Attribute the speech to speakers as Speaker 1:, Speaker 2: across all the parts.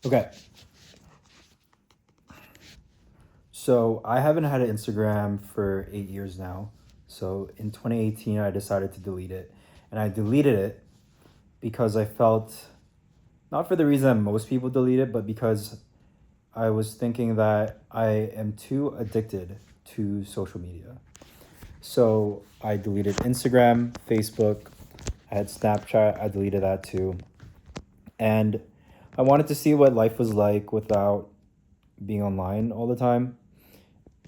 Speaker 1: Okay, so I haven't had an Instagram for 8 years now. So in 2018, I decided to delete it. And I deleted it because I felt, not for the reason that most people delete it, but because I was thinking that I am too addicted to social media. So I deleted Instagram, Facebook, I had Snapchat, I deleted that too. And I wanted to see what life was like without being online all the time.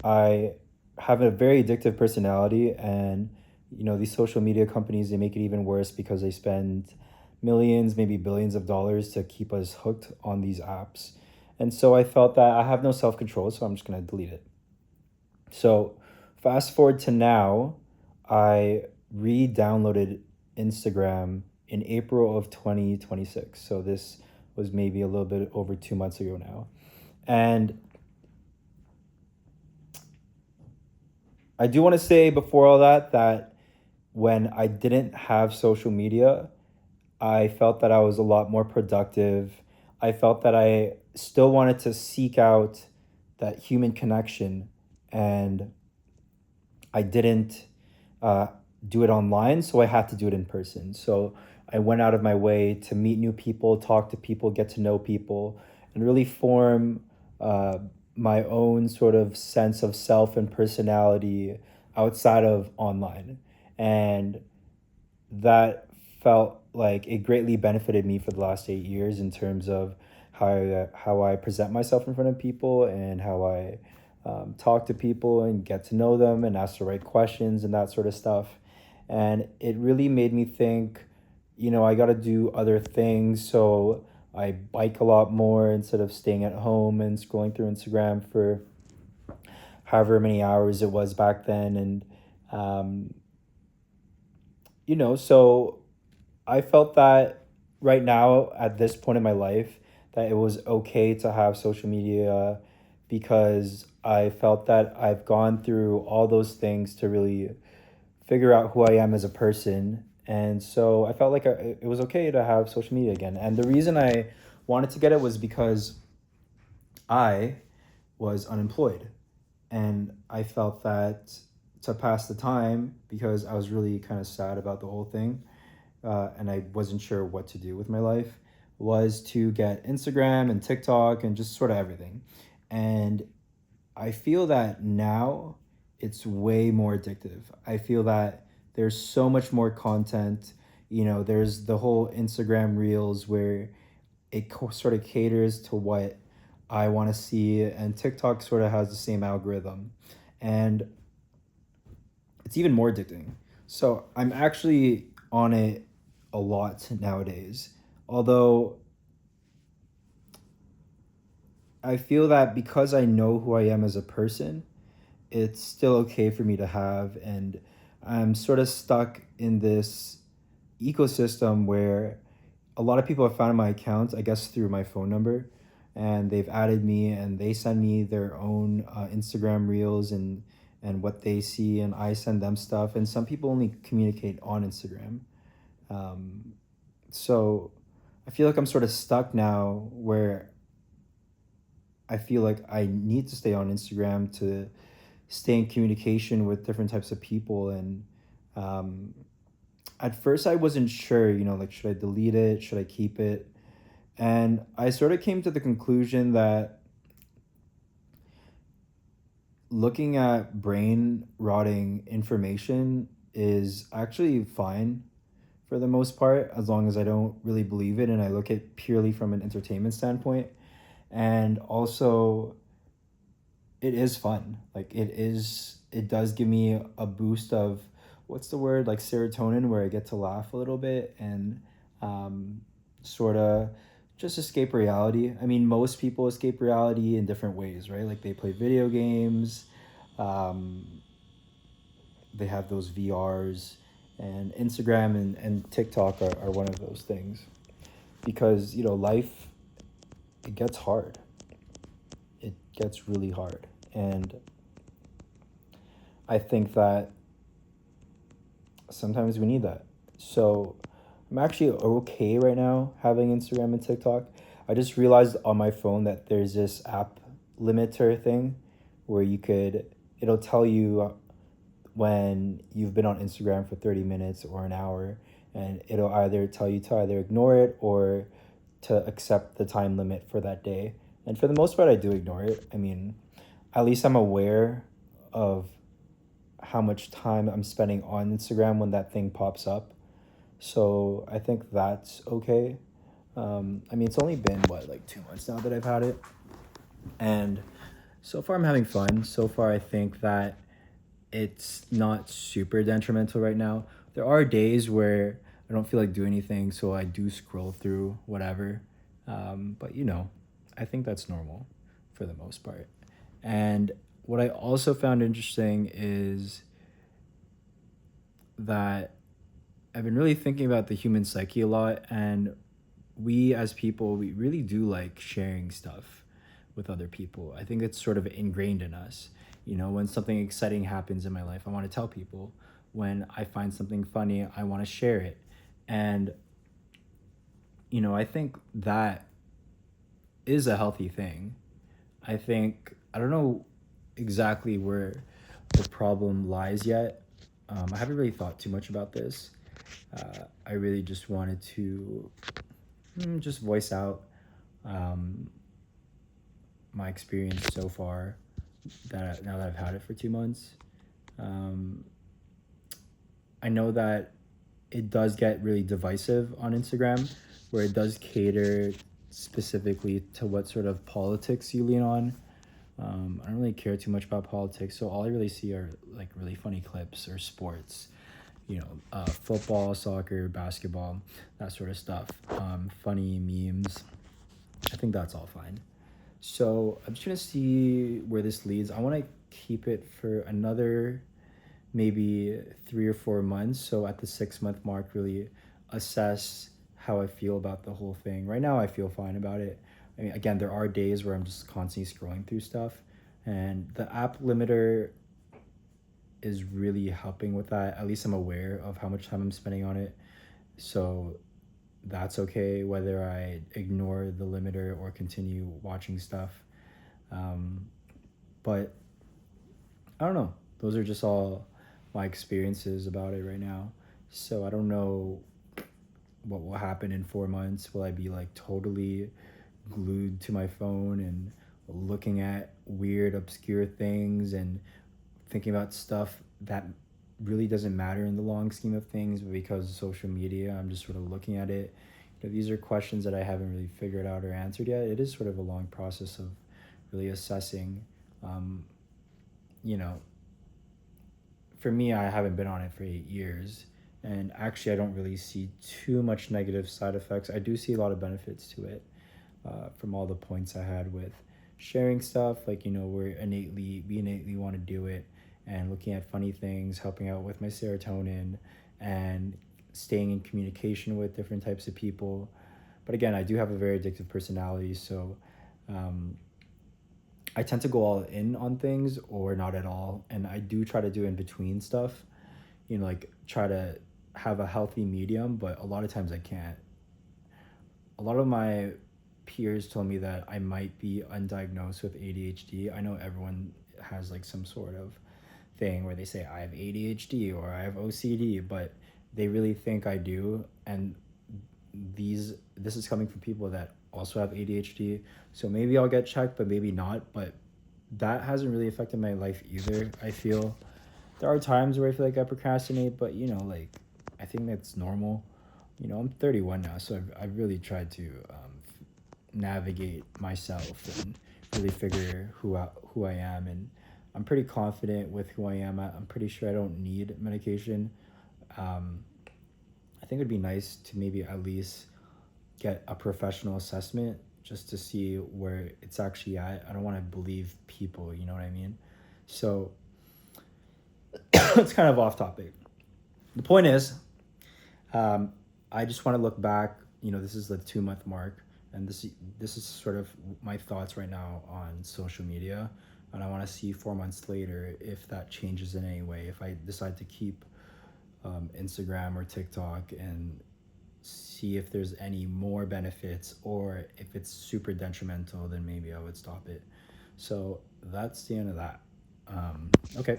Speaker 1: I have a very addictive personality, and these social media companies, they make it even worse because they spend millions, maybe billions of dollars to keep us hooked on these apps. And so I felt that I have no self-control, so I'm just going to delete it. So fast forward to now, I re-downloaded Instagram in April of 2026. So this was maybe a little bit over 2 months ago now. And I do want to say before all that when I didn't have social media, I felt that I was a lot more productive. I felt that I still wanted to seek out that human connection, and I didn't uh, do it online, so I had to do it in person. So I went out of my way to meet new people, talk to people, get to know people, and really form uh, my own sort of sense of self and personality outside of online. And that felt like it greatly benefited me for the last 8 years in terms of how I present myself in front of people, and how I talk to people and get to know them and ask the right questions and that sort of stuff. And it really made me think, I got to do other things. So I bike a lot more instead of staying at home and scrolling through Instagram for however many hours it was back then. And, um, so I felt that right now, at this point in my life, that it was okay to have social media, because I felt that I've gone through all those things to really figure out who I am as a person. And so I felt like it was okay to have social media again. And the reason I wanted to get it was because I was unemployed. And I felt that to pass the time, because I was really kind of sad about the whole thing, and I wasn't sure what to do with my life, was to get Instagram and TikTok and just sort of everything. And I feel that now it's way more addictive. I feel that there's so much more content. There's the whole Instagram Reels where sort of caters to what I want to see, and TikTok sort of has the same algorithm. And it's even more addicting. So I'm actually on it a lot nowadays. Although I feel that because I know who I am as a person, it's still okay for me to have. And I'm sort of stuck in this ecosystem where a lot of people have found my account, I guess, through my phone number, and they've added me and they send me their own Instagram reels and what they see, and I send them stuff. And some people only communicate on Instagram. Um, so I feel like I'm sort of stuck now where I feel like I need to stay on Instagram to stay in communication with different types of people. And um, at first, I wasn't sure, like, should I delete it? Should I keep it? And I sort of came to the conclusion that looking at brain rotting information is actually fine for the most part, as long as I don't really believe it and I look at purely from an entertainment standpoint. And also, it is fun. Like, it does give me a boost of, what's the word, like serotonin, where I get to laugh a little bit and um, sort of just escape reality. I mean, most people escape reality in different ways, right? Like, they play video games, um, they have those VRs, and Instagram and TikTok are one of those things. Because, life, it gets hard. It gets really hard. And I think that sometimes we need that. So I'm actually okay right now having Instagram and TikTok. I just realized on my phone that there's this app limiter thing where it'll tell you when you've been on Instagram for 30 minutes or an hour, and it'll either tell you to either ignore it or to accept the time limit for that day. And for the most part, I do ignore it. I mean, at least I'm aware of how much time I'm spending on Instagram when that thing pops up. So I think that's okay. I mean, it's only been what, like 2 months now that I've had it, and so far I'm having fun. So far, I think that it's not super detrimental right now. There are days where I don't feel like doing anything, so I do scroll through whatever. But I think that's normal for the most part. And what I also found interesting is that I've been really thinking about the human psyche a lot, and we as people, we really do like sharing stuff with other people. I think it's sort of ingrained in us. When something exciting happens in my life, I want to tell people. When I find something funny, I want to share it. And, I think that is a healthy thing. I don't know exactly where the problem lies yet. I haven't really thought too much about this. I really just wanted to just voice out um, my experience so far that now that I've had it for 2 months. Um, I know that it does get really divisive on Instagram, where it does cater specifically to what sort of politics you lean on. I don't really care too much about politics, so all I really see are like really funny clips or sports, football, soccer, basketball, that sort of stuff. Funny memes. I think that's all fine. So I'm just gonna see where this leads. I want to keep it for another maybe 3 or 4 months. So at the 6 month mark, really assess how I feel about the whole thing. Right now, I feel fine about it. I mean, again, there are days where I'm just constantly scrolling through stuff, and the app limiter is really helping with that. At least I'm aware of how much time I'm spending on it. So that's okay whether I ignore the limiter or continue watching stuff. Um, but I don't know. Those are just all my experiences about it right now. So I don't know what will happen in 4 months. Will I be like totally glued to my phone and looking at weird, obscure things and thinking about stuff that really doesn't matter in the long scheme of things, but because of social media, I'm just sort of looking at it. These are questions that I haven't really figured out or answered yet. It is sort of a long process of really assessing. Um, you know, for me, I haven't been on it for 8 years. And actually, I don't really see too much negative side effects. I do see a lot of benefits to it from all the points I had with sharing stuff. Like, we innately want to do it, and looking at funny things, helping out with my serotonin, and staying in communication with different types of people. But again, I do have a very addictive personality, so um, I tend to go all in on things or not at all. And I do try to do in between stuff, like try to have a healthy medium, but a lot of times I can't. A lot of my peers told me that I might be undiagnosed with ADHD. I know everyone has like some sort of thing where they say I have ADHD or I have OCD, but they really think I do. And this is coming from people that also have ADHD. So maybe I'll get checked, but maybe not. But that hasn't really affected my life either. I feel there are times where I feel like I procrastinate, but like I think that's normal. I'm 31 now, so I've really tried to navigate myself and really figure who I am, and I'm pretty confident with who I am. I'm pretty sure I don't need medication. Um, I think it'd be nice to maybe at least get a professional assessment just to see where it's actually at. I don't want to believe people, you know what I mean? So it's kind of off topic. The point is, um, I just want to look back. This is the 2 month mark, and this is sort of my thoughts right now on social media, and I want to see 4 months later if that changes in any way. If I decide to keep Instagram or TikTok, and see if there's any more benefits, or if it's super detrimental, then maybe I would stop it. So that's the end of that. Okay.